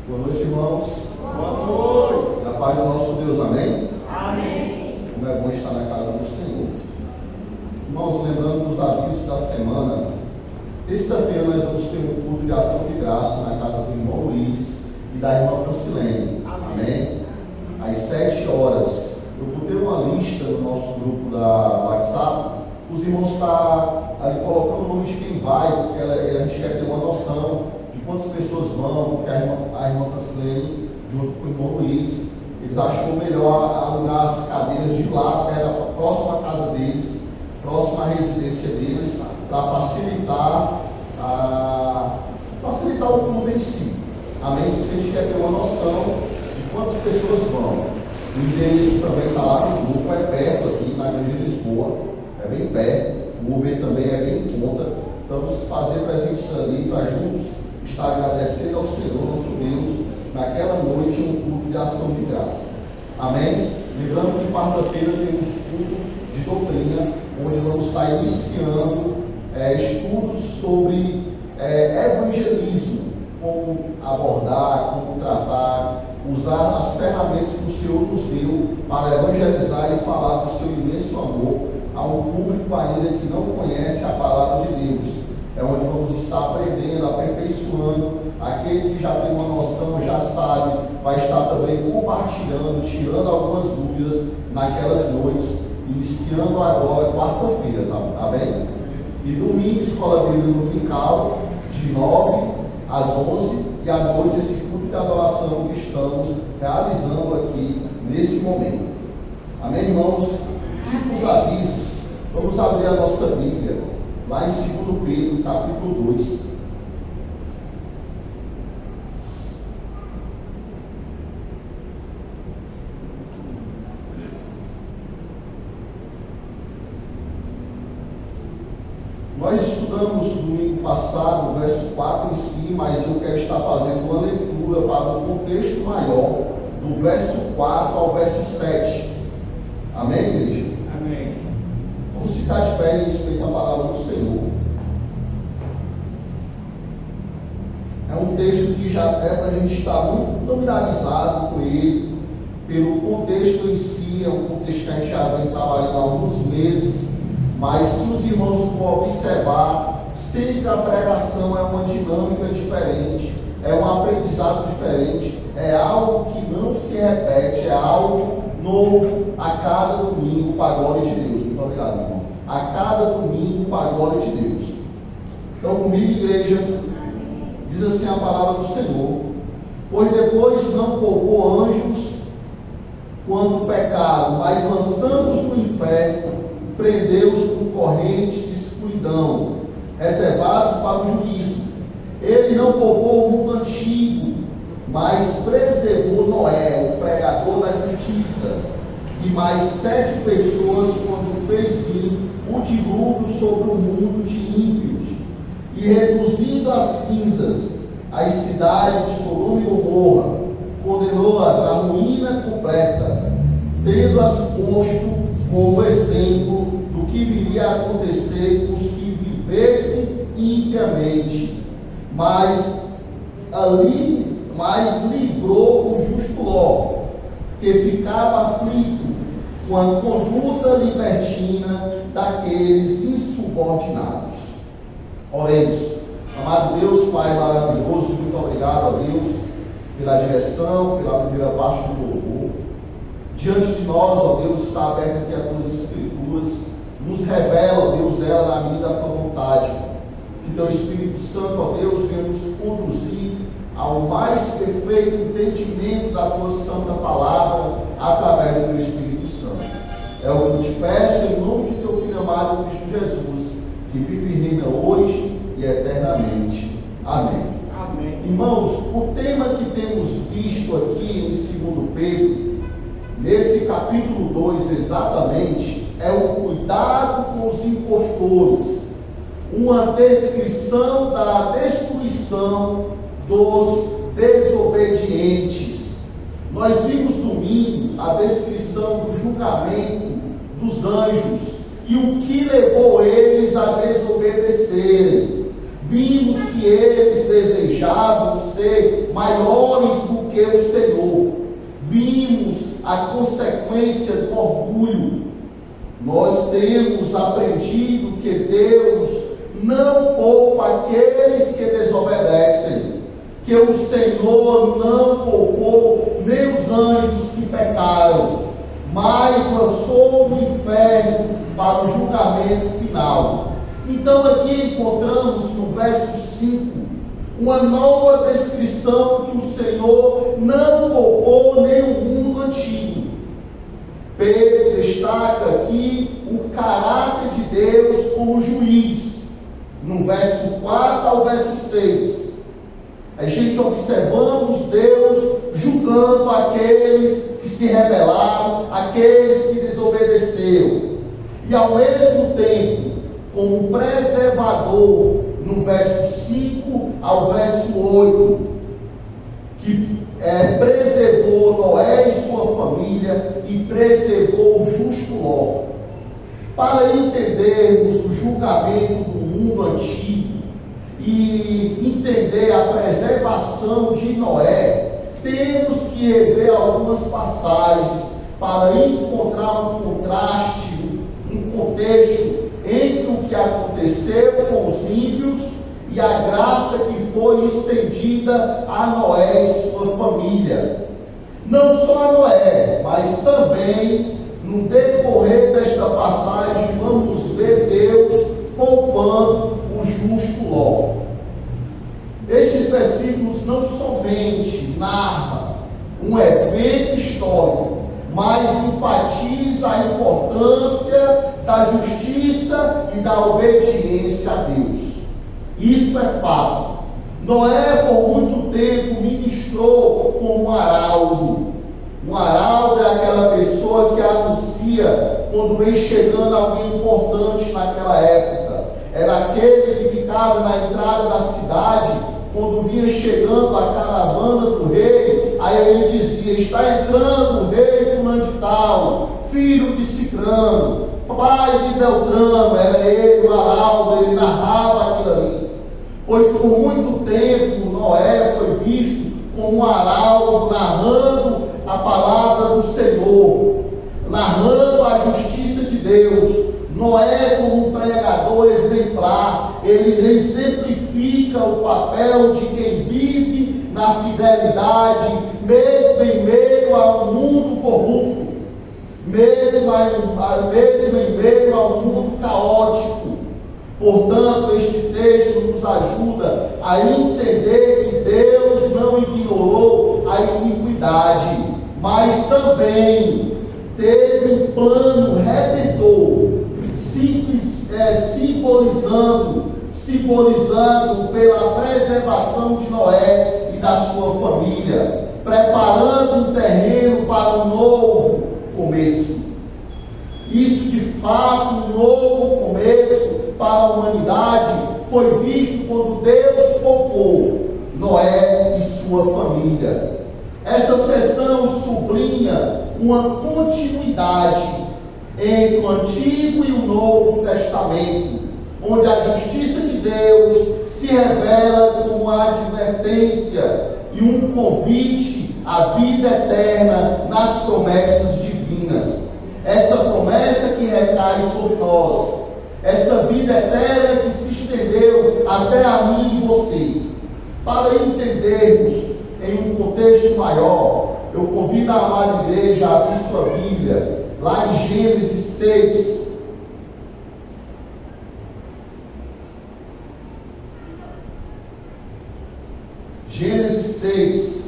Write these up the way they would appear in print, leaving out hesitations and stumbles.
Boa noite, irmãos. Boa noite. Da paz do nosso Deus, amém? Amém. Como é bom estar na casa do Senhor. Irmãos, lembrando dos avisos da semana, terça-feira nós vamos ter um culto de ação de graça na casa do irmão Luiz e da irmã Francilene. Amém? Às 7 horas. Eu botei uma lista no nosso grupo da WhatsApp. Os irmãos estão ali colocando o nome de quem vai, porque a gente quer ter uma noção de quantas pessoas vão, porque a irmã Francilene, junto com o irmão Luiz, eles achou melhor alugar as cadeiras de lá, próximo à casa deles, próximo à residência deles, para facilitar o culto em si. Amém? Porque a gente quer ter uma noção de quantas pessoas vão. O endereço também está lá no grupo, é perto aqui, na Grande Lisboa, é bem perto. O Uber também é bem em conta. Então, vamos fazer presença ali para juntos estar agradecendo ao Senhor, nosso Deus, naquela noite, um culto de ação de graça. Amém? Lembrando que quarta-feira temos culto de doutrina, onde vamos estar iniciando estudos sobre evangelismo, como abordar, como tratar, usar as ferramentas que o Senhor nos deu para evangelizar e falar do seu imenso amor a um público ainda que não conhece a palavra de Deus. É onde vamos estar aprendendo, aperfeiçoando. Aquele que já tem uma noção, já sabe, vai estar também compartilhando, tirando algumas dúvidas naquelas noites, iniciando agora, quarta-feira, tá bem? E domingo, escola bíblica dominical, de 9 às 11, e à noite esse culto de adoração que estamos realizando aqui nesse momento. Amém, irmãos? Dito os avisos, vamos abrir a nossa Bíblia, lá em 2 Pedro, capítulo 2. Nós estudamos no domingo passado o verso 4 em si, mas eu quero estar fazendo uma leitura para um contexto maior, do verso 4 ao verso 7. Amém, igreja? Amém. Vamos ficar de pé e respeito a palavra do Senhor. É um texto que já é para a gente estar muito familiarizado com ele, pelo contexto em si. É um contexto que a gente já vem trabalhando há alguns meses, mas se os irmãos for observar, sempre a pregação é uma dinâmica diferente, é um aprendizado diferente, é algo que não se repete, é algo novo a cada domingo para a glória de Deus. Muito obrigado, irmão. A cada domingo para a glória de Deus. Então, comigo, igreja, diz assim a palavra do Senhor: pois depois não poupou anjos quando pecaram, mas lançando-os no inferno, prendeu-os com corrente de escuridão, reservados para o juízo. Ele não poupou o mundo antigo, mas preservou Noé, o pregador da justiça, e mais 7 pessoas, quando fez vir o dilúvio sobre o mundo de ímpios, e reduzindo às cinzas as cidades de Sodoma e Gomorra, condenou-as à ruína completa, tendo-as posto como exemplo do que viria a acontecer com os que vivessem impiamente, mas livrou o justo Ló, que ficava aflito com a conduta libertina daqueles insubordinados. Oremos. Amado Deus, Pai maravilhoso, muito obrigado a Deus pela direção, pela primeira parte do louvor. Diante de nós, ó Deus, está aberto aqui as tuas escrituras, nos revela, ó Deus, ela na medida da tua vontade. Que teu Espírito Santo, ó Deus, venha nos conduzir ao mais perfeito entendimento da tua santa palavra, através do teu Espírito Santo. É o que eu te peço em nome de teu Filho amado Cristo Jesus, que vive e reina hoje e eternamente. Amém. Amém. Irmãos, o tema que temos visto aqui em 2 Pedro, nesse capítulo 2 exatamente, é o cuidado com os impostores, uma descrição da destruição dos desobedientes. Nós vimos domingo a descrição do julgamento dos anjos e o que levou eles a desobedecerem. Vimos que eles desejavam ser maiores do que o Senhor. Vimos a consequência do orgulho. Nós temos aprendido que Deus não poupa aqueles que desobedecem, que o Senhor não poupou nem os anjos que pecaram, mas lançou no inferno para o julgamento final. Então aqui encontramos no verso 5 uma nova descrição que o Senhor não poupou nem o mundo antigo. Pedro destaca aqui o caráter de Deus como juiz, no verso 4 ao verso 6. A gente observamos Deus julgando aqueles que se rebelaram, aqueles que desobedeceram, e ao mesmo tempo, como preservador, no verso 5 ao verso 8, que preservou Noé e sua família e preservou o justo Ló. Para entendermos o julgamento do mundo antigo e entender a preservação de Noé, temos que rever algumas passagens para encontrar um contraste, um contexto entre o que aconteceu com os ímpios e a graça que foi estendida a Noé e sua família. Não só a Noé, mas também no decorrer desta passagem vamos ver Deus poupando o justo Ló. Estes versículos não somente narram um evento histórico, mas enfatiza a importância da justiça e da obediência a Deus. Isso é fato. Noé por muito tempo ministrou como um arauto. Um arauto é aquela pessoa que anuncia quando vem chegando alguém importante naquela época. Era aquele que ficava na entrada da cidade, quando vinha chegando a caravana do rei, aí ele dizia: está entrando o rei fulano de tal, filho de Cicrano, pai de Beltrano. Era ele, o arauto, ele narrava aquilo ali. Pois por muito tempo Noé foi visto como um arauto, narrando a palavra do Senhor, narrando a justiça de Deus. Noé, como um pregador exemplar, ele exemplifica o papel de quem vive na fidelidade, mesmo em meio a um mundo corrupto, mesmo em meio a um mundo caótico. Portanto, este texto nos ajuda a entender que Deus não ignorou a iniquidade, mas também teve um plano redentor, simbolizando pela preservação de Noé e da sua família, preparando um terreno para um novo começo. Isso, de fato, um novo começo para a humanidade foi visto quando Deus poupou Noé e sua família. Essa seção sublinha uma continuidade entre o Antigo e o Novo Testamento, onde a justiça de Deus se revela como uma advertência e um convite à vida eterna nas promessas divinas. Essa promessa que recai sobre nós, essa vida eterna que se estendeu até a mim e você. Para entendermos em um contexto maior, eu convido a amada igreja a abrir sua Bíblia, lá em Gênesis 6. Gênesis 6.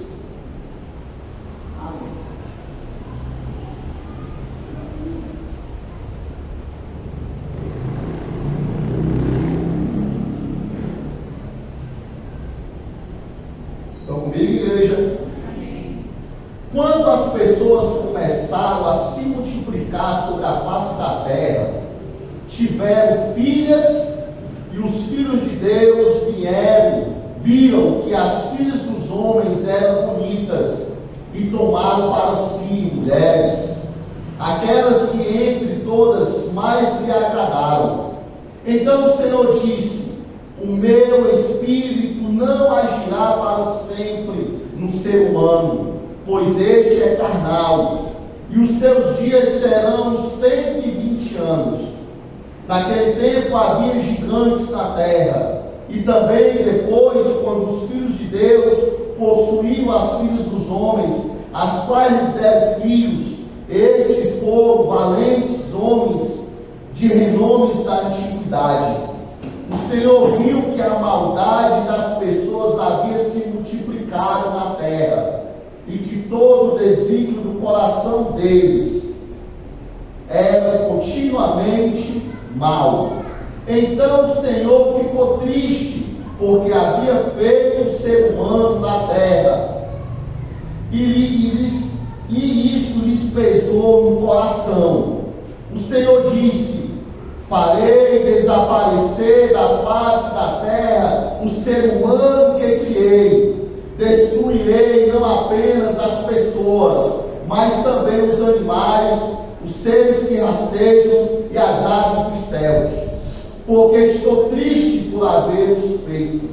Estão comigo, igreja? Quando as pessoas começaram a se multiplicar sobre a face da terra, tiveram filhas, e os filhos de Deus viram que as filhas dos homens eram bonitas, e tomaram para si mulheres, aquelas que entre todas mais lhe agradaram. Então o Senhor disse: o meu espírito não agirá para sempre no ser humano, pois este é carnal, e os seus dias serão 120 anos. Naquele tempo havia gigantes na terra, e também depois, quando os filhos de Deus possuíam as filhas dos homens, as quais lhes deram filhos, estes foram valentes homens de renomes da antiguidade. O Senhor viu que a maldade das pessoas havia se multiplicado na terra, e que todo o desígnio do coração deles era continuamente mal. Então o Senhor ficou triste, porque havia feito o ser humano na terra, e isso lhes pesou no coração. O Senhor disse: farei desaparecer da face da terra o ser humano que criei. Destruirei não apenas as pessoas, mas também os animais, os seres que rastejam e as aves dos céus, porque estou triste por havê-los feito.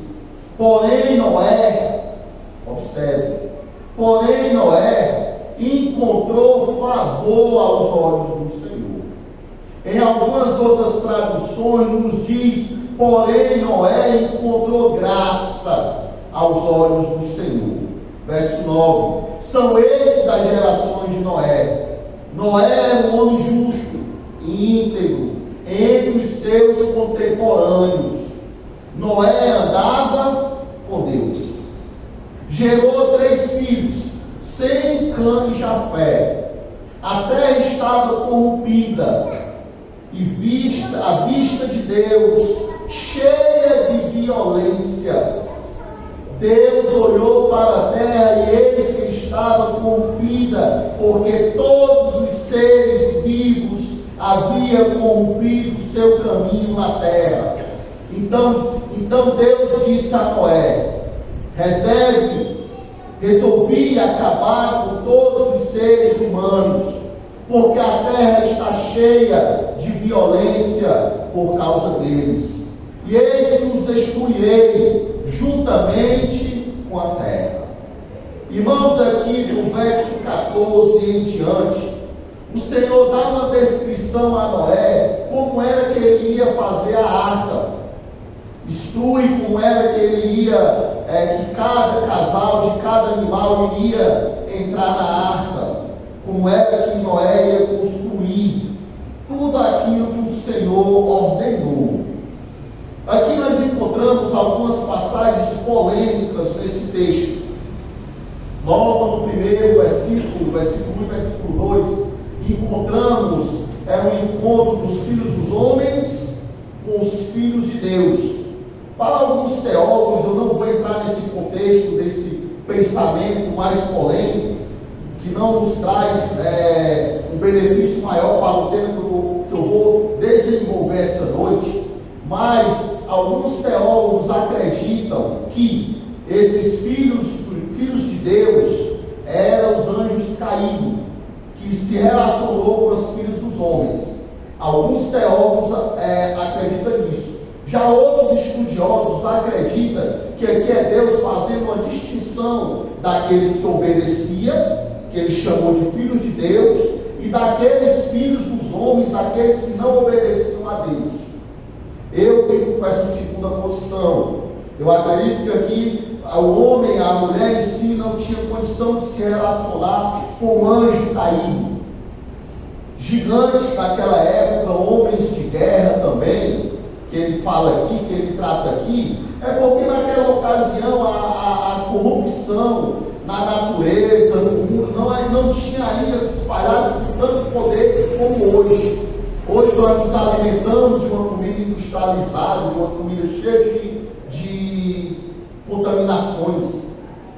Porém Noé, observe, porém Noé encontrou favor aos olhos do Senhor. Em algumas outras traduções nos diz: porém Noé encontrou graça aos olhos do Senhor. Verso 9: são estes as gerações de Noé. Noé era um homem justo e íntegro entre os seus contemporâneos. Noé andava com Deus. Gerou 3 filhos, Sem, Cã e Jafé. A terra estava corrompida, e à vista de Deus, cheia de violência. Deus olhou para a terra e eis que estava corrompida, porque todos os seres vivos haviam corrompido o seu caminho na terra. Então Deus disse a Noé: resolvi acabar com todos os seres humanos, porque a terra está cheia de violência por causa deles. E eis que os destruirei juntamente com a terra. Irmãos, aqui do verso 14 em diante, o Senhor dá uma descrição a Noé, como era que ele ia fazer a arca, instrui como era que ele ia, que cada casal de cada animal iria entrar na arca, como era que Noé ia construir, tudo aquilo que o Senhor ordenou. Aqui nós encontramos algumas passagens polêmicas nesse texto. Logo no primeiro versículo 1 e versículo 2, encontramos o encontro dos filhos dos homens com os filhos de Deus. Para alguns teólogos, eu não vou entrar nesse contexto, desse pensamento mais polêmico, que não nos traz um benefício maior para o tema que eu vou desenvolver essa noite, mas alguns teólogos acreditam que esses filhos de Deus eram os anjos caídos, que se relacionou com os filhos dos homens. Alguns teólogos acreditam nisso. Já outros estudiosos acreditam que aqui é Deus fazendo uma distinção daqueles que obedeciam, que ele chamou de filhos de Deus, e daqueles filhos dos homens, aqueles que não obedeciam a Deus. Eu fico com essa segunda posição. Eu acredito que aqui o homem, a mulher em si não tinha condição de se relacionar com o anjo caído. Gigantes naquela época, homens de guerra também, que ele fala aqui, que ele trata aqui, é porque naquela ocasião a corrupção na natureza, no mundo, não tinha ainda se espalhado com tanto poder como hoje. Hoje nós nos alimentamos de uma comida industrializada, de uma comida cheia de contaminações.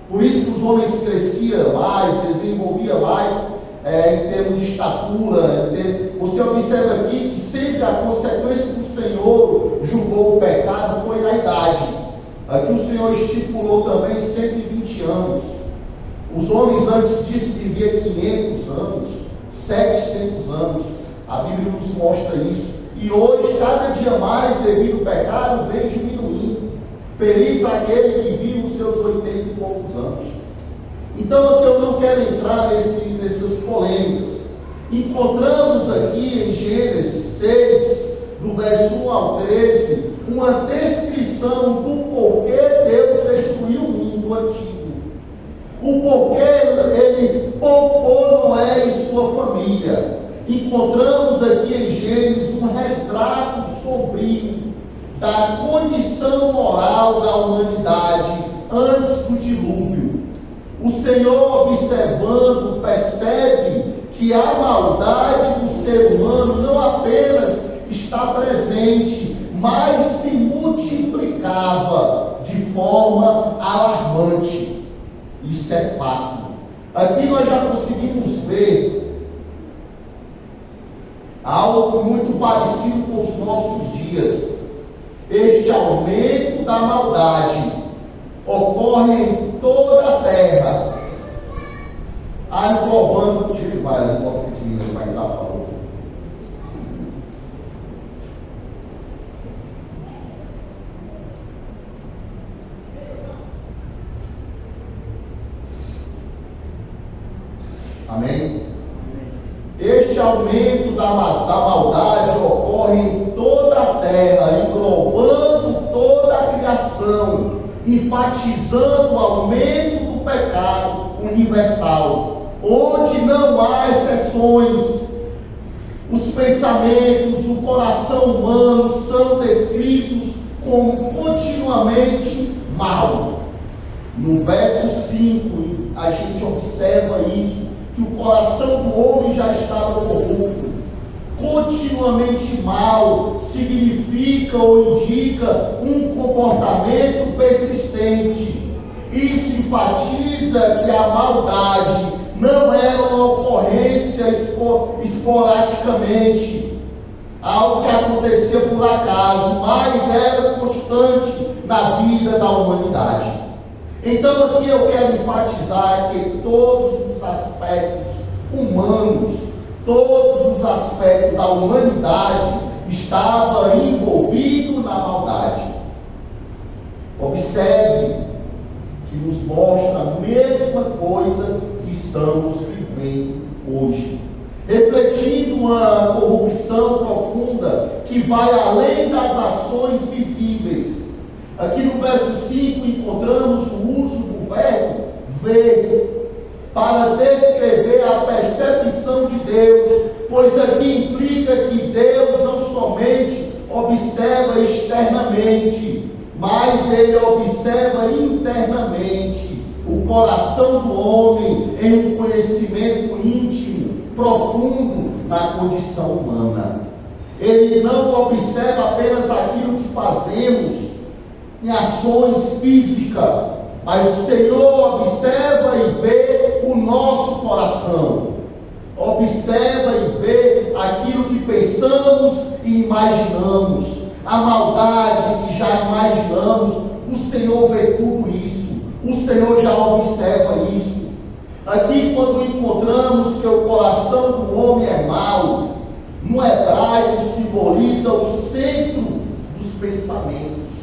Por isso que os homens cresciam mais, desenvolviam mais em termos de estatura. Você observa aqui que sempre a consequência que o Senhor julgou o pecado foi na idade. Aqui o Senhor estipulou também 120 anos. Os homens antes disso viviam 500 anos, 700 anos. A Bíblia nos mostra isso. E hoje, cada dia mais, devido ao pecado, vem diminuindo. Feliz aquele que vive os seus 80 e poucos anos. Então aqui eu não quero entrar nessas polêmicas. Encontramos aqui em Gênesis 6, do verso 1 ao 13, uma descrição do porquê Deus destruiu o mundo antigo. O porquê ele poupou Noé e sua família. Encontramos aqui em Gênesis um retrato sombrio da condição moral da humanidade antes do dilúvio. O Senhor, observando, percebe que a maldade do ser humano não apenas está presente, mas se multiplicava de forma alarmante. Isso é fato. Aqui nós já conseguimos ver algo muito parecido com os nossos dias. Este aumento da maldade ocorre em toda a terra. Englobando, ele vai dar a favor. Amém? Este aumento da maldade ocorre em toda a terra, englobando toda a criação, enfatizando o aumento do pecado universal, onde não há exceções. Os pensamentos, o coração humano são descritos como continuamente mal. No verso 5, a gente observa isso, que o coração do homem já estava corrupto. Continuamente mal significa ou indica um comportamento persistente. Isso enfatiza que a maldade não era uma ocorrência esporadicamente, algo que acontecia por acaso, mas era constante na vida da humanidade. Então aqui eu quero enfatizar que todos os aspectos humanos, todos os aspectos da humanidade estavam envolvidos na maldade. Observe que nos mostra a mesma coisa que estamos vivendo hoje, refletindo uma corrupção profunda que vai além das ações visíveis. Aqui no verso 5 encontramos o uso do verbo ver para descrever a percepção de Deus, pois aqui implica que Deus não somente observa externamente, mas Ele observa internamente o coração do homem em um conhecimento íntimo, profundo na condição humana. Ele não observa apenas aquilo que fazemos em ações físicas, mas o Senhor observa e vê o nosso coração, observa e vê aquilo que pensamos e imaginamos, a maldade que já imaginamos. O Senhor vê tudo isso, o Senhor já observa isso. Aqui, quando encontramos que o coração do homem é mau, no hebraico simboliza o centro dos pensamentos,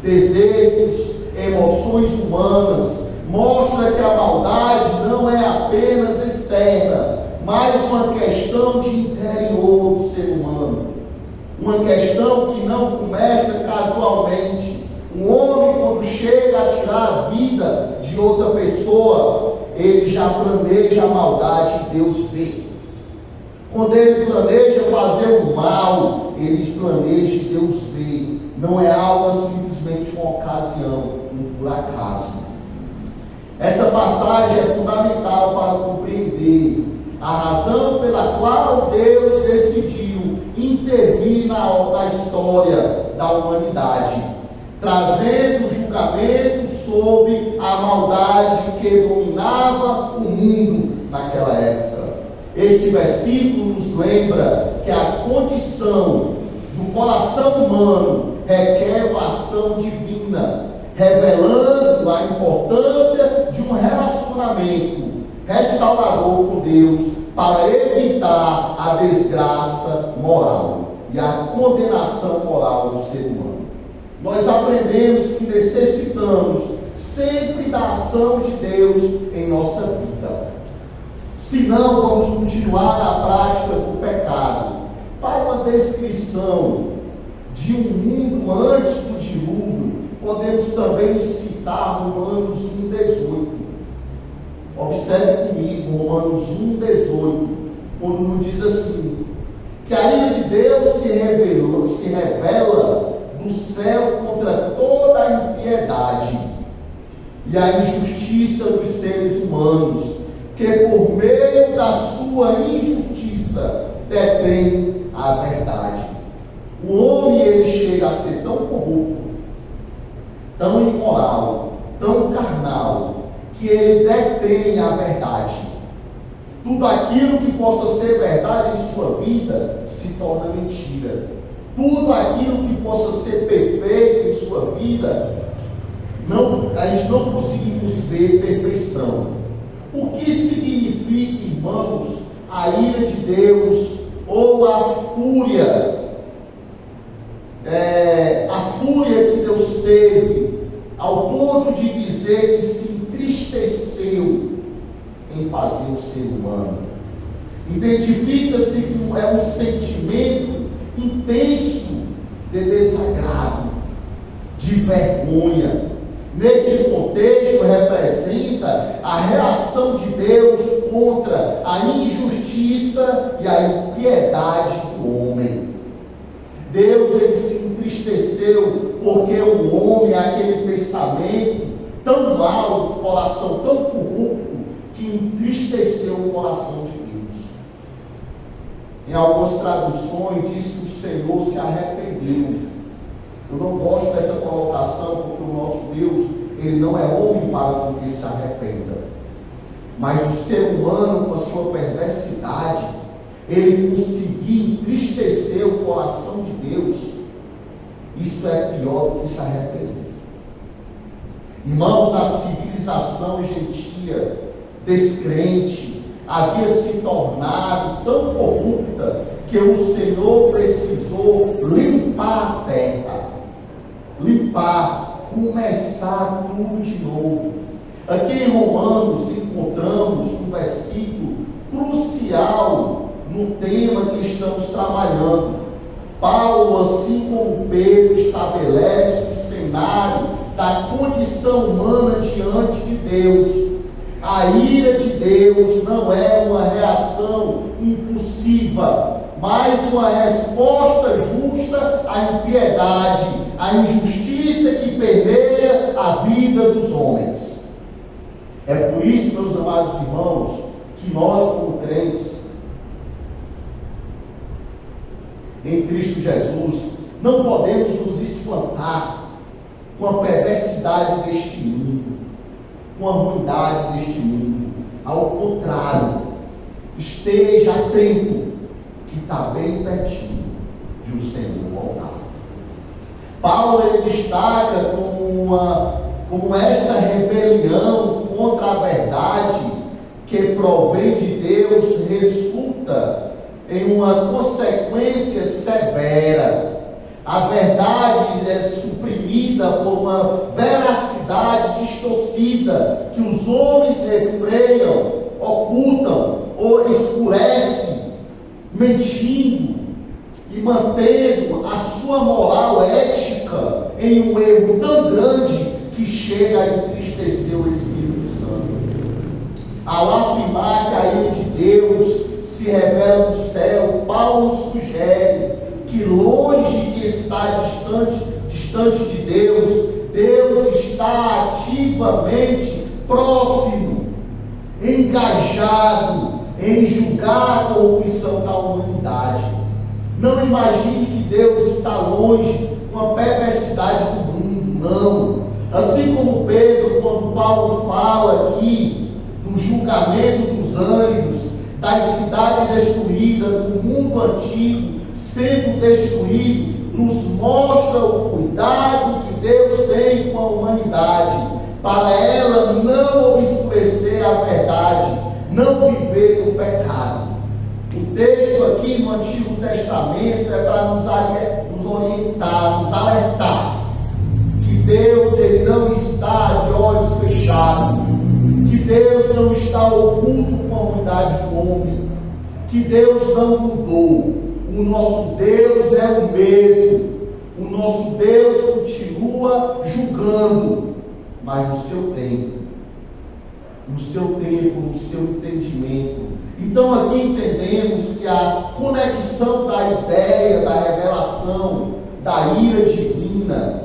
desejos, emoções humanas. Mostra que a maldade não é apenas externa, mas uma questão de interior do ser humano, uma questão que não começa casualmente. Um homem, quando chega a tirar a vida de outra pessoa, ele já planeja a maldade e Deus vê. Quando ele planeja fazer o mal, ele planeja e Deus vê. Não é algo simplesmente uma ocasião, um por acaso. Essa passagem é fundamental para compreender a razão pela qual Deus decidiu intervir na história da humanidade, trazendo julgamento sobre a maldade que dominava o mundo naquela época. Este versículo nos lembra que a condição do coração humano requer uma ação divina, revelando a importância de um relacionamento restaurador com Deus para evitar a desgraça moral e a condenação moral do ser humano. nós aprendemos que necessitamos sempre da ação de Deus em nossa vida. Senão, vamos continuar na prática do pecado. Para uma descrição de um mundo antes do dilúvio, podemos também citar Romanos 1,18. Observe comigo, Romanos 1,18, quando nos diz assim: que a ira de Deus se revela do céu contra toda a impiedade e a injustiça dos seres humanos, que por meio da sua injustiça detém a verdade. O homem, ele chega a ser tão corrupto, tão imoral, tão carnal, que ele detém a verdade. Tudo aquilo que possa ser verdade em sua vida se torna mentira. Tudo aquilo que possa ser perfeito em sua vida, a gente não conseguimos ver perfeição. O que significa, irmãos, a ira de Deus ou a fúria que Deus teve, ao ponto de dizer que se entristeceu em fazer o ser humano? Identifica-se que é um sentimento intenso de desagrado, de vergonha. Neste contexto, representa a reação de Deus contra a injustiça e a impiedade do homem. Deus, ele se entristeceu porque o homem, aquele pensamento tão mau, coração tão corrupto, que entristeceu o coração de Deus. Em algumas traduções diz que o Senhor se arrependeu. Eu não gosto dessa colocação, porque o nosso Deus, ele não é homem para que se arrependa. Mas o ser humano, com a sua perversidade, ele conseguiu entristecer o coração de Deus. Isso é pior do que se arrepender. Irmãos, a civilização gentia, descrente, havia se tornado tão corrupta que o Senhor precisou limpar a terra, começar tudo de novo. Aqui em Romanos encontramos um versículo crucial no tema que estamos trabalhando. Paulo, assim como Pedro, estabelece o cenário da condição humana diante de Deus. A ira de Deus não é uma reação impulsiva, mas uma resposta justa à impiedade, à injustiça que permeia a vida dos homens. É por isso, meus amados irmãos, que nós, como crentes em Cristo Jesus, não podemos nos espantar com a perversidade deste mundo, com a ruindade deste mundo. Ao contrário, esteja atento, que está bem pertinho de o Senhor voltar. Paulo, ele destaca como essa rebelião contra a verdade que provém de Deus resulta em uma consequência severa. A verdade é suprimida por uma veracidade distorcida que os homens refreiam, ocultam ou escurecem, mentindo e mantendo a sua moral ética em um erro tão grande que chega a entristecer o Espírito Santo. Ao afirmar que a ira de Deus se revela do céu, Paulo sugere que longe de estar distante de Deus, Deus está ativamente próximo, engajado em julgar a corrupção da humanidade. Não imagine que Deus está longe com a perversidade do mundo, não. Assim como Pedro, quando Paulo fala aqui do julgamento dos anjos, da cidade destruída, do mundo antigo sendo destruído, nos mostra o cuidado que Deus tem com a humanidade, para ela não obscurecer a verdade, não viver no pecado. O texto aqui no Antigo Testamento é para nos orientar, nos alertar está oculto com a unidade do homem, que Deus não mudou. O nosso Deus é o mesmo. O nosso Deus continua julgando, mas no seu tempo, no seu entendimento. Então aqui entendemos que a conexão da ideia, da revelação, da ira divina,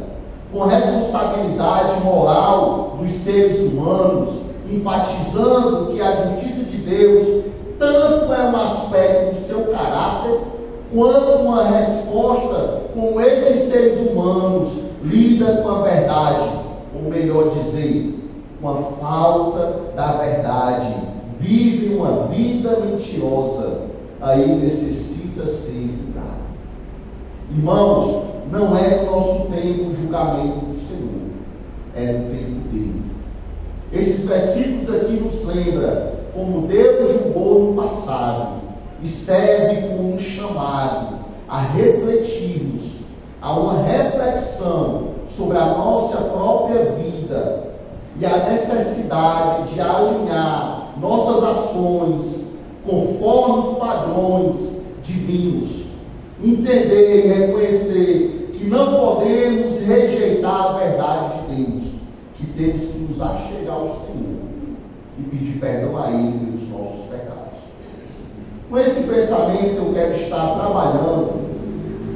com a responsabilidade moral dos seres humanos, enfatizando que a justiça de Deus tanto é um aspecto do seu caráter, quanto uma resposta como esses seres humanos lidam com a verdade, ou melhor dizer, com a falta da verdade, vive uma vida mentirosa, aí necessita ser julgado. Irmãos, não é no nosso tempo o julgamento do Senhor, é no tempo dele. Esses versículos aqui nos lembram como Deus julgou no passado e serve como um chamado a refletirmos, a uma reflexão sobre a nossa própria vida e a necessidade de alinhar nossas ações conforme os padrões divinos. Entender e reconhecer que não podemos rejeitar a verdade de Deus, que temos que nos achegar ao Senhor e pedir perdão a Ele pelos nossos pecados. Com esse pensamento eu quero estar trabalhando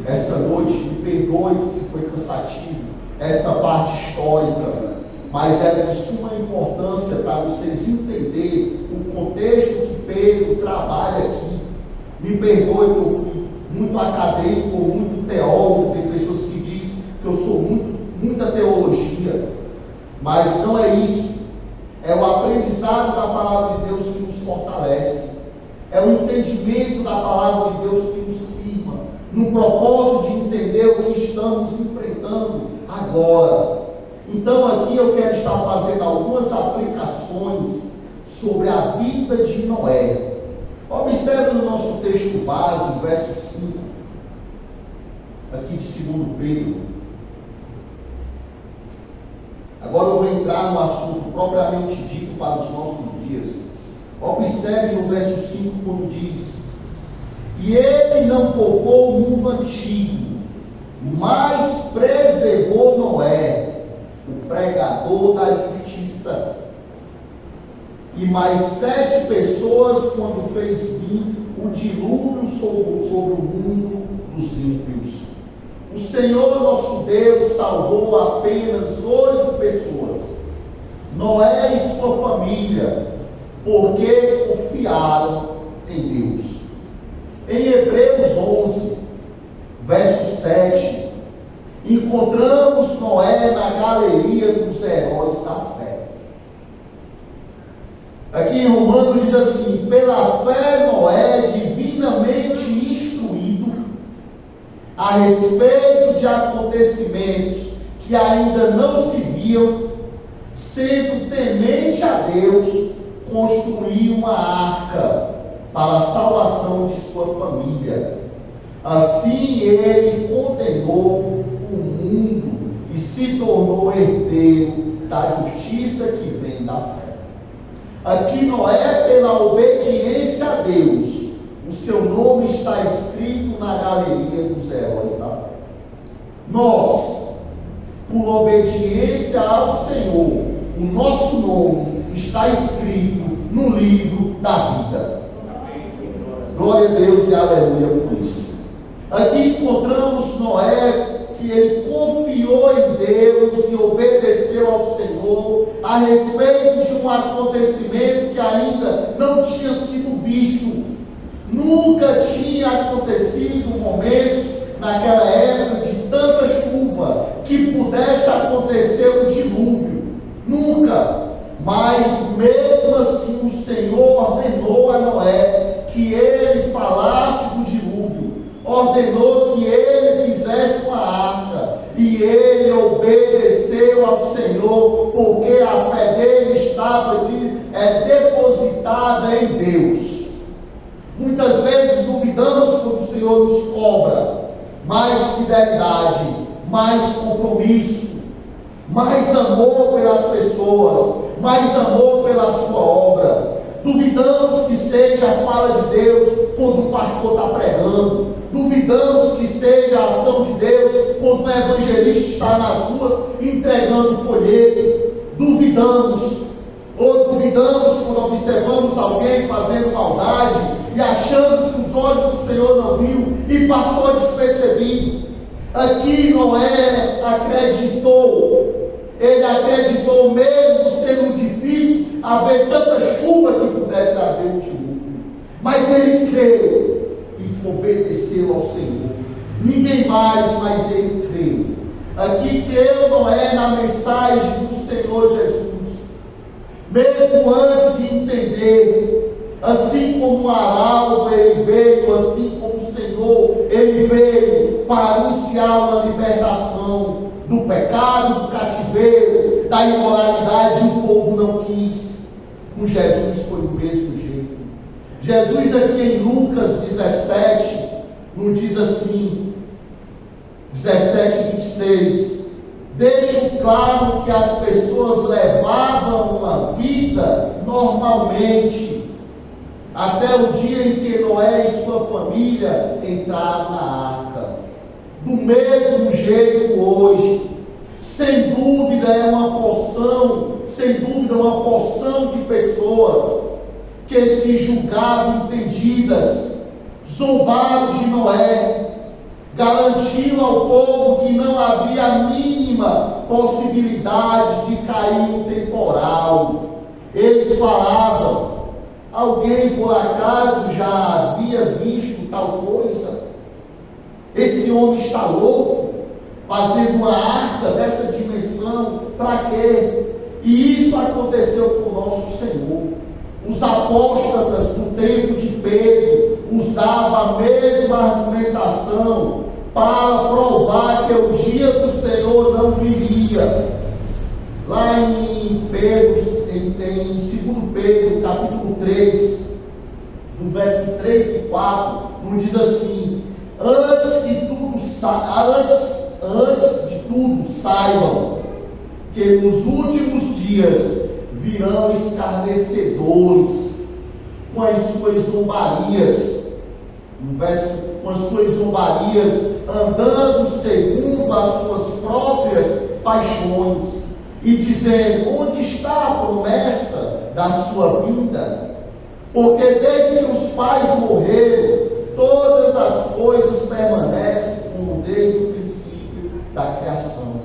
essa noite. Me perdoe se foi cansativo essa parte histórica, mas é de suma importância para vocês entenderem o contexto que Pedro trabalha aqui. Me perdoe que eu fui muito acadêmico, muito teólogo. Tem pessoas que dizem que eu sou muita teologia, mas não é isso. É o aprendizado da palavra de Deus que nos fortalece, é o entendimento da palavra de Deus que nos firma no propósito de entender o que estamos enfrentando agora. Então aqui eu quero estar fazendo algumas aplicações sobre a vida de Noé. Observe no nosso texto base, verso 5, aqui de 2 Pedro. Agora eu vou entrar no assunto propriamente dito para os nossos dias. Observe no verso 5 como diz: e ele não poupou o mundo antigo, mas preservou Noé, o pregador da justiça, e mais 7 pessoas, quando fez vir o dilúvio sobre o mundo dos ímpios. O Senhor nosso Deus salvou apenas 8 pessoas, Noé e sua família, porque confiaram em Deus. Em Hebreus 11, verso 7, encontramos Noé na galeria dos heróis da fé. Aqui em Romanos diz assim: pela fé Noé, divinamente instruído a respeito de acontecimentos que ainda não se viam, sendo temente a Deus, construiu uma arca para a salvação de sua família. Assim ele condenou o mundo e se tornou herdeiro da justiça que vem da fé. Aqui Noé, pela obediência a Deus, o seu nome está escrito na galeria dos heróis da fé. Nós, por obediência ao Senhor, o nosso nome está escrito no livro da vida. Glória a Deus e aleluia por isso. Aqui encontramos Noé, que ele confiou em Deus e obedeceu ao Senhor a respeito de um acontecimento que ainda não tinha sido visto. Nunca tinha acontecido momentos naquela época de tanta chuva que pudesse acontecer o dilúvio. Nunca. Mas mesmo assim o Senhor ordenou a Noé que ele falasse do dilúvio, ordenou que ele fizesse uma arca, e ele obedeceu ao Senhor, porque a fé dele estava depositada em Deus. Muitas vezes duvidamos quando o Senhor nos cobra mais fidelidade, mais compromisso, mais amor pelas pessoas, mais amor pela sua obra. duvidamos que seja a fala de Deus quando o pastor está pregando, duvidamos que seja a ação de Deus quando o evangelista está nas ruas entregando folheto, duvidamos, ou duvidamos quando observamos alguém fazendo maldade e achando que os olhos do Senhor não viu e passou despercebido. Aqui Noé acreditou, ele acreditou mesmo sendo difícil haver tanta chuva que pudesse haver um dilúvio, mas ele creu e obedeceu ao Senhor. Ninguém mais, mas ele creu. Aqui creu Noé na mensagem do Senhor Jesus, mesmo antes de entender, assim como o arauto ele veio, assim como o Senhor ele veio para anunciar uma libertação do pecado, do cativeiro, da imoralidade, e o povo não quis. Com Jesus foi do mesmo jeito. Jesus aqui em Lucas 17 nos diz assim, 17:26, deixa claro que as pessoas levavam uma vida normalmente, até o dia em que Noé e sua família entraram na arca. Do mesmo jeito hoje, sem dúvida é uma porção, de pessoas que se julgavam entendidas, zombaram de Noé, garantiu ao povo que não havia a mínima possibilidade de cair um temporal. Eles falavam, alguém por acaso já havia visto tal coisa? Esse homem está louco, fazendo uma arca dessa dimensão, para quê? E isso aconteceu com o nosso Senhor. Os apóstolos do tempo de Pedro usavam a mesma argumentação para provar que o dia do Senhor não viria. Lá em Pedro, em 2 Pedro, capítulo 3, no verso 3 e 4, nos diz assim: antes de tudo saibam que nos últimos dias virão escarnecedores com as suas zombarias, com as suas zombarias, andando segundo as suas próprias paixões, e dizendo, onde está a promessa da sua vinda? Porque desde que os pais morreram, todas as coisas permanecem como desde o princípio da criação.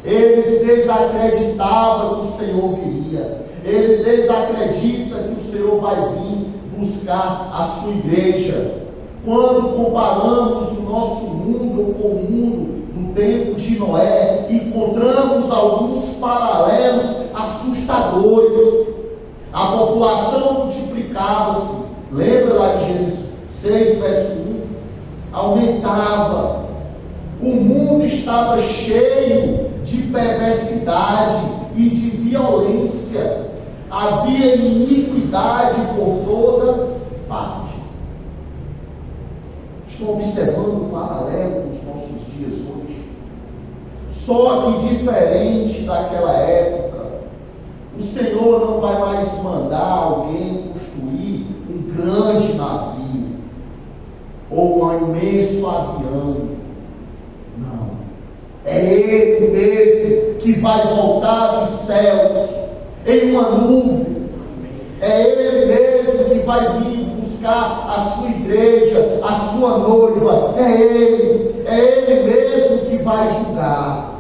Eles desacreditavam que o Senhor viria. Eles desacreditam que o Senhor vai vir buscar a sua igreja. Quando comparamos o nosso mundo com o mundo do tempo de Noé, encontramos alguns paralelos assustadores. A população multiplicava-se. Lembra lá de Gênesis 6, verso 1? Aumentava. O mundo estava cheio de perversidade e de violência. Havia iniquidade por toda parte. Estou observando o paralelo com os nossos dias hoje. Só que diferente daquela época, o Senhor não vai mais mandar alguém construir um grande navio ou um imenso avião. Não. É Ele mesmo que vai voltar dos céus em uma nuvem. É Ele mesmo que vai vir buscar a sua igreja, a sua noiva. É Ele mesmo que vai julgar.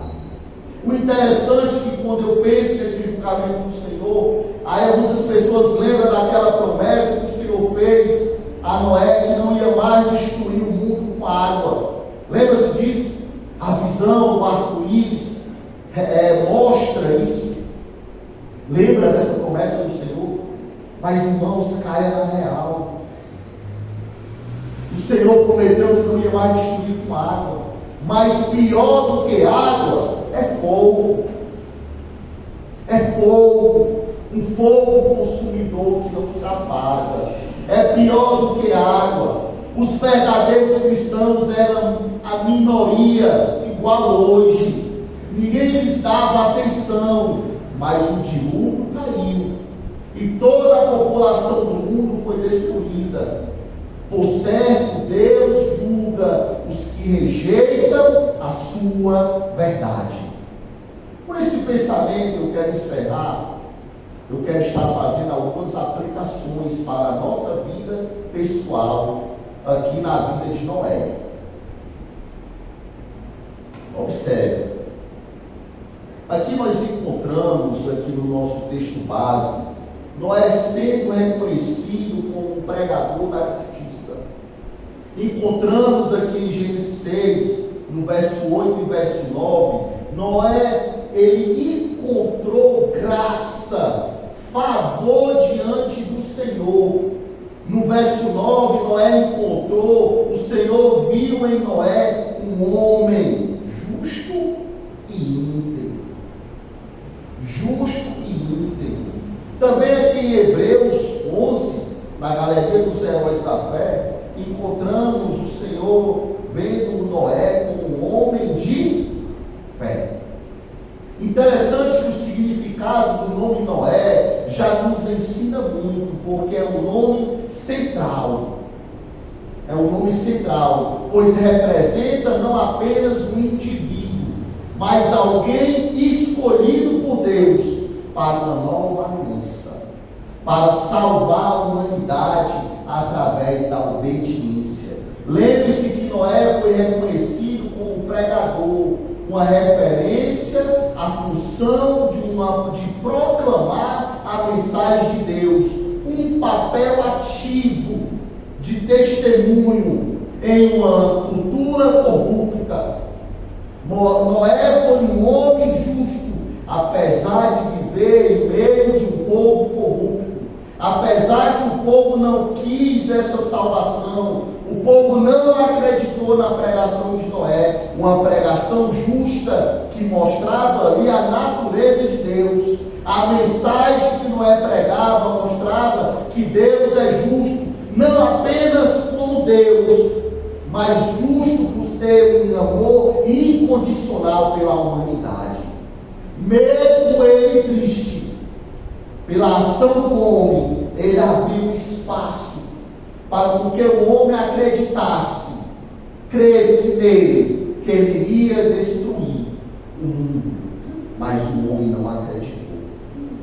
O interessante é que quando eu penso nesse julgamento do Senhor, aí muitas pessoas lembram daquela promessa que o Senhor fez a Noé, que não ia mais destruir o mundo com água. Lembra-se disso? A visão do arco-íris mostra isso. Lembra dessa promessa do Senhor? Mas, irmãos, caia na real. O Senhor prometeu que não ia mais destruir com água. Mas pior do que água é fogo. É fogo. Um fogo consumidor que não se apaga. É pior do que água. Os verdadeiros cristãos eram a minoria, igual hoje. Ninguém lhes dava atenção, mas o dilúvio caiu. e toda a população do mundo foi destruída. Por certo, Deus julga os que rejeitam a sua verdade. Com esse pensamento eu quero encerrar. Eu quero estar fazendo algumas aplicações para a nossa vida pessoal aqui na vida de Noé. Observe. Aqui nós encontramos, aqui no nosso texto base, Noé sendo reconhecido como um pregador da justiça. Encontramos aqui em Gênesis 6, no verso 8 e verso 9, Noé, ele encontrou graça, favor diante do Senhor. No verso 9, Noé encontrou, o Senhor viu em Noé um homem justo e íntegro. Justo e íntegro. Também aqui em Hebreus 11, na galeria dos heróis da fé, encontramos o Senhor vendo Noé como um homem de fé. Interessante que o significado do nome Noé já nos ensina muito, porque é um nome central. É um nome central, pois representa não apenas um indivíduo, mas alguém escolhido por Deus para uma nova aliança, para salvar a humanidade através da obediência. Lembre-se que Noé foi reconhecido como pregador, uma referência à função de proclamar a mensagem de Deus, um papel ativo de testemunho em uma cultura corrupta. Noé foi um homem justo, apesar de viver em meio de um povo corrupto. Apesar que o povo não quis essa salvação, o povo não acreditou na pregação de Noé, uma pregação justa que mostrava ali a natureza de Deus. A mensagem que Noé pregava mostrava que Deus é justo, não apenas como Deus, mas justo por ter um amor incondicional pela humanidade. Mesmo ele triste, pela ação do homem, ele abriu espaço para que o homem acreditasse, cresce nele, que ele iria destruir o mundo. Mas o homem não acreditou.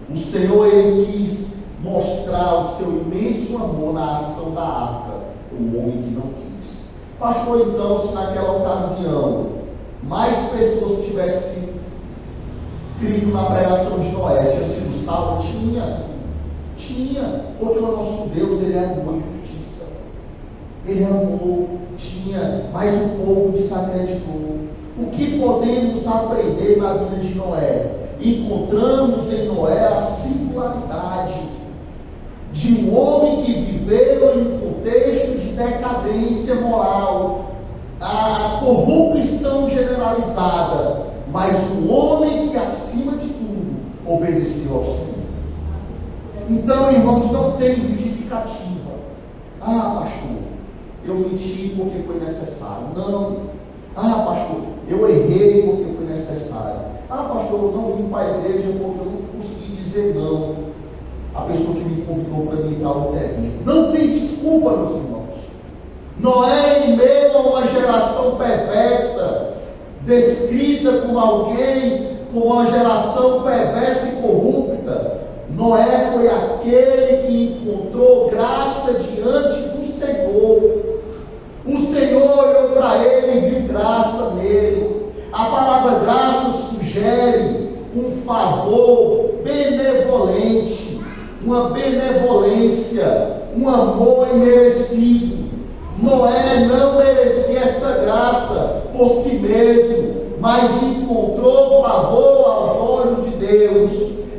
O Senhor, ele quis mostrar o seu imenso amor na ação da arca, o homem que não quis. Pastor, então, se naquela ocasião mais pessoas tivessem crido na pregação de Noé, tinha sido salvo? Tinha, porque o nosso Deus, ele é amor e justiça. Ele amou, mas o povo desacreditou. O que podemos aprender na vida de Noé? Encontramos em Noé a singularidade de um homem que viveu em um contexto de decadência moral, a corrupção generalizada, mas um homem que, acima de tudo, obedeceu ao Senhor. Então, irmãos, não tem justificativa. Pastor, eu menti porque foi necessário. Não. Pastor, eu errei porque foi necessário. Pastor, eu não vim para a igreja porque eu não consegui dizer não. A pessoa que me convidou para mim para o terreno. Não tem desculpa, meus irmãos. Noé, em meio a uma geração perversa, descrita como alguém com uma geração perversa e corrupta, Noé foi aquele que encontrou graça diante do Senhor. O Senhor olhou para ele e viu graça nele. A palavra graça sugere um favor benevolente, uma benevolência, um amor imerecido. Noé não merecia essa graça por si mesmo, mas encontrou favor aos olhos de Deus,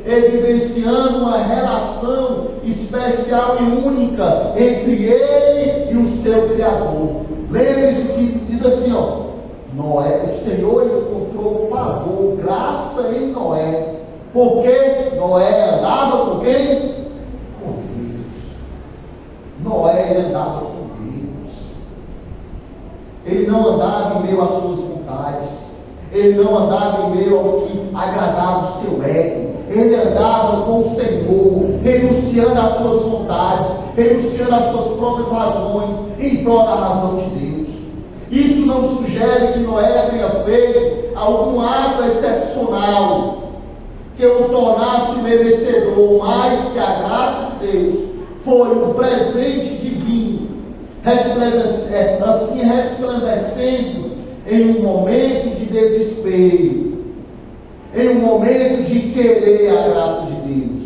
evidenciando uma relação especial e única entre ele e o seu Criador. Lembre-se que diz assim, Noé, o Senhor encontrou favor, graça em Noé, porque Noé andava com quem? Com Deus. Noé, ele andava com Deus. Ele não andava em meio às suas vontades. Ele não andava em meio ao que agradava o seu ego. Ele andava com o Senhor, renunciando às suas vontades, renunciando às suas próprias razões, em prol da razão de Deus. Isso não sugere que Noé tenha feito algum ato excepcional que o tornasse merecedor, mais que a graça de Deus foi um presente divino, assim resplandecendo em um momento de desespero, em um momento de querer a graça de Deus.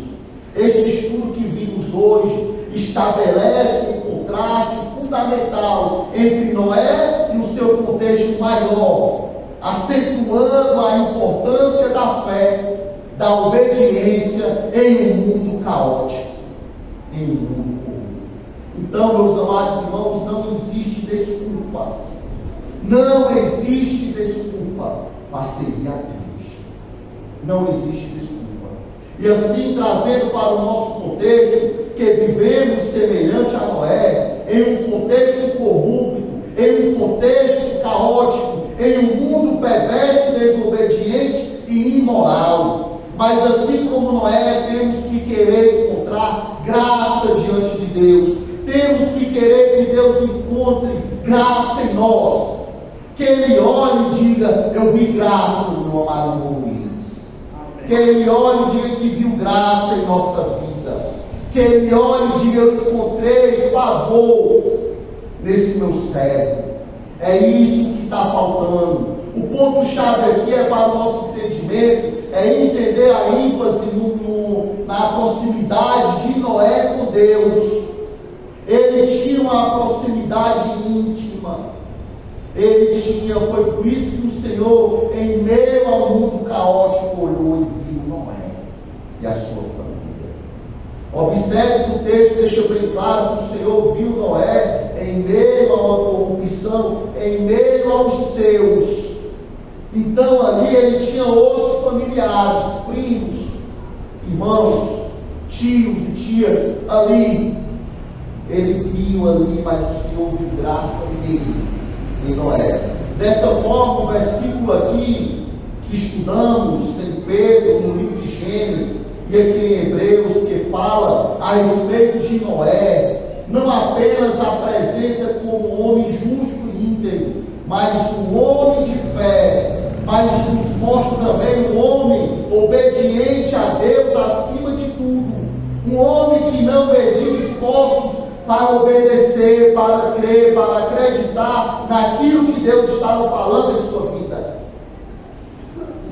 Este estudo que vimos hoje estabelece um contraste fundamental entre Noé e o seu contexto maior, acentuando a importância da fé, da obediência em um mundo caótico, em um mundo comum. Então, meus amados irmãos, não existe desculpa. Não existe desculpa para servir a Deus. Não existe desculpa. E assim, trazendo para o nosso contexto, que vivemos semelhante a Noé, em um contexto corrupto, em um contexto caótico, em um mundo perverso, desobediente e imoral. Mas assim como Noé, temos que querer encontrar graça diante de Deus. Temos que querer que Deus encontre graça em nós. Que Ele olhe e diga: eu vi graça no meu amado irmão Luiz. Que Ele olhe e diga que viu graça em nossa vida. Que Ele olhe e diga: eu encontrei favor nesse meu servo. É isso que está faltando. O ponto-chave aqui é para o nosso entendimento, é entender a ênfase na proximidade de Noé com Deus. Ele tinha uma proximidade íntima. Foi por isso que o Senhor, em meio ao mundo caótico, olhou e viu Noé e a sua família. Observe que o texto deixa bem claro que o Senhor viu Noé em meio a uma corrupção, em meio aos seus. Então ali ele tinha outros familiares, primos, irmãos, tios e tias ali. Ele viu ali, mas o Senhor viu graça nele, em Noé. Dessa forma, o versículo aqui que estudamos em Pedro, no livro de Gênesis, e aqui em Hebreus, que fala a respeito de Noé, não apenas apresenta como um homem justo e íntegro, mas um homem de fé, mas nos mostra também um homem obediente a Deus acima de tudo, um homem que não mediu esforços para obedecer, para crer, para acreditar naquilo que Deus estava falando em sua vida.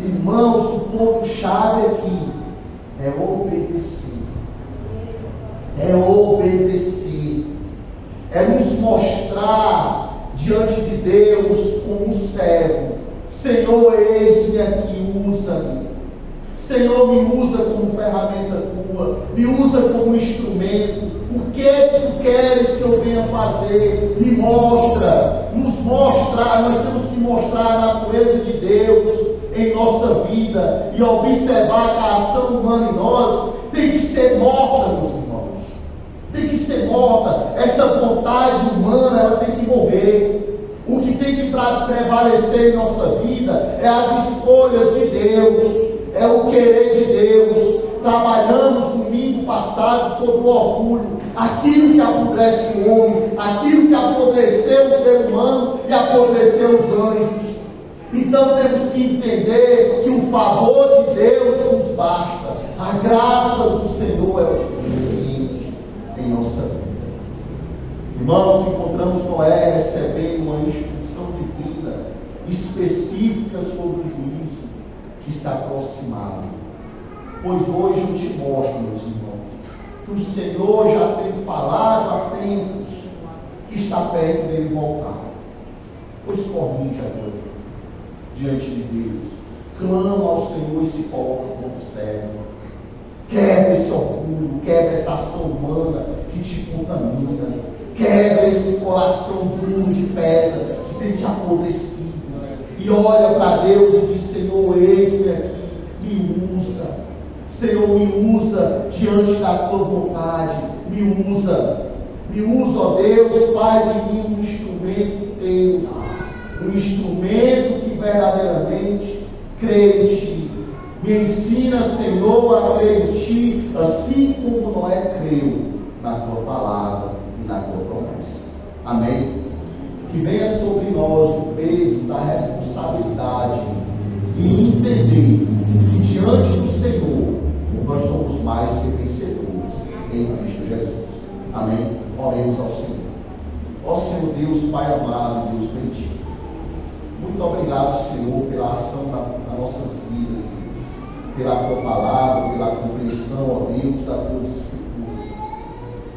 Irmãos, o ponto-chave aqui é obedecer. É obedecer. É nos mostrar diante de Deus como um servo. Senhor, eis-me aqui, usa-me. Senhor, me usa como ferramenta tua, me usa como instrumento. O que tu queres que eu venha fazer? Me mostra, nos mostrar. Nós temos que mostrar a natureza de Deus em nossa vida e observar que a ação humana em nós tem que ser morta, meus irmãos. Tem que ser morta. Essa vontade humana, ela tem que morrer. O que tem que prevalecer em nossa vida é as escolhas de Deus, é o querer de Deus. Trabalhamos domingo passado sobre o orgulho, aquilo que apodrece o homem, aquilo que apodreceu o ser humano e apodreceu os anjos. Então temos que entender que o favor de Deus nos basta, a graça do Senhor é o suficiente em nossa vida. Irmãos, encontramos Noé recebendo uma instrução divina específica sobre o juízo que se aproximava. Pois hoje eu te mostro, meus irmãos, que o Senhor já tem falado há tempos que está perto dele voltar. Pois corrija agora diante de Deus, clama ao Senhor e se coloca como servo. Quebra esse orgulho, quebra essa ação humana que te contamina, quebra esse coração duro de pedra que tem te apodrecido, e olha para Deus e diz: Senhor, eis-me aqui, me usa. Senhor, me usa diante da tua vontade, me usa, ó Deus, faz de mim um instrumento teu, um instrumento que verdadeiramente crê em Ti. Me ensina, Senhor, a crer em Ti, assim como Noé creu na Tua palavra e na Tua promessa. Amém? Que venha sobre nós o peso da responsabilidade e entender que diante do Senhor nós somos mais que vencedores em Cristo Jesus. Amém? Oremos ao Senhor. Ó Senhor Deus, Pai amado, Deus bendito, muito obrigado, Senhor, pela ação das nossas vidas, pela Tua palavra, pela compreensão, ó Deus, das Tuas Escrituras.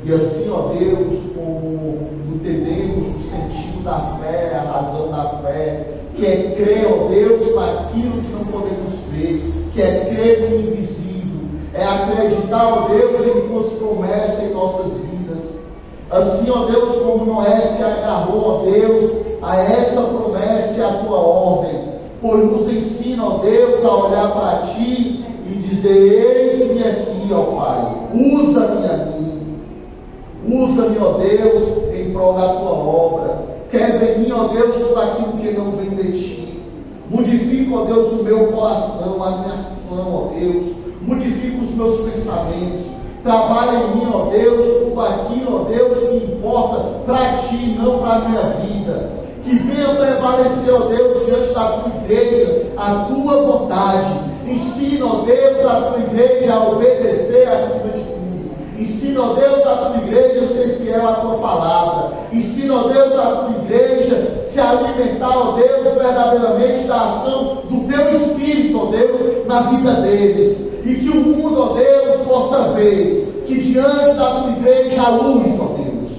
E assim, ó Deus, como entendemos o sentido da fé, a razão da fé, que é crer, ó Deus, naquilo que não podemos ver, que é crer no invisível, é acreditar, ó Deus, em Tuas promessas em nossas vidas. Assim, ó Deus, como Noé se agarrou, ó Deus, a essa promessa e a Tua ordem, pois nos ensina, ó Deus, a olhar para Ti e dizer: eis-me aqui, ó Pai, usa-me a mim, usa-me, ó Deus, em prol da Tua obra, quebra em mim, ó Deus, tudo aquilo que não vem de Ti, modifica, ó Deus, o meu coração, a minha ação, ó Deus, modifica os meus pensamentos, trabalha em mim, ó Deus, tudo aquilo, ó Deus, que importa para Ti, não para a minha vida. Que venha prevalecer, ó Deus, diante da Tua igreja, a Tua vontade. Ensina, ó Deus, a Tua igreja a obedecer acima de tudo. Ensina, ó Deus, a Tua igreja a ser fiel à Tua palavra. Ensina, ó Deus, a Tua igreja a se alimentar, ó Deus, verdadeiramente da ação do Teu Espírito, ó Deus, na vida deles. E que o mundo, ó Deus, possa ver que diante da Tua igreja há luz, ó Deus.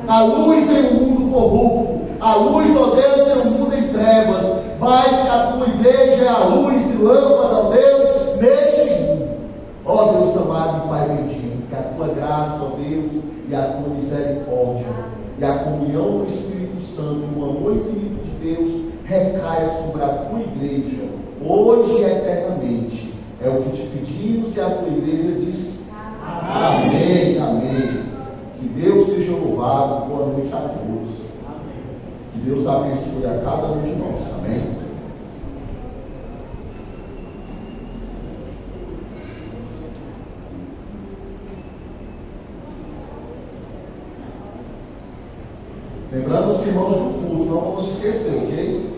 Há luz em um mundo corrupto. A luz, ó Deus, em um mundo em trevas, mas que a Tua igreja é a luz e lâmpada, ó Deus, neste mundo. Ó Deus amado e Pai bendito, que a Tua graça, ó Deus, e a Tua misericórdia, e a comunhão do Espírito Santo, o amor infinito de Deus, recaia sobre a Tua igreja, hoje e eternamente. É o que te pedimos e a Tua igreja diz: amém, amém. Que Deus seja louvado. Boa noite a todos. Que Deus abençoe a cada um de nós. Amém? Lembrando os irmãos do culto, não vamos esquecer, ok?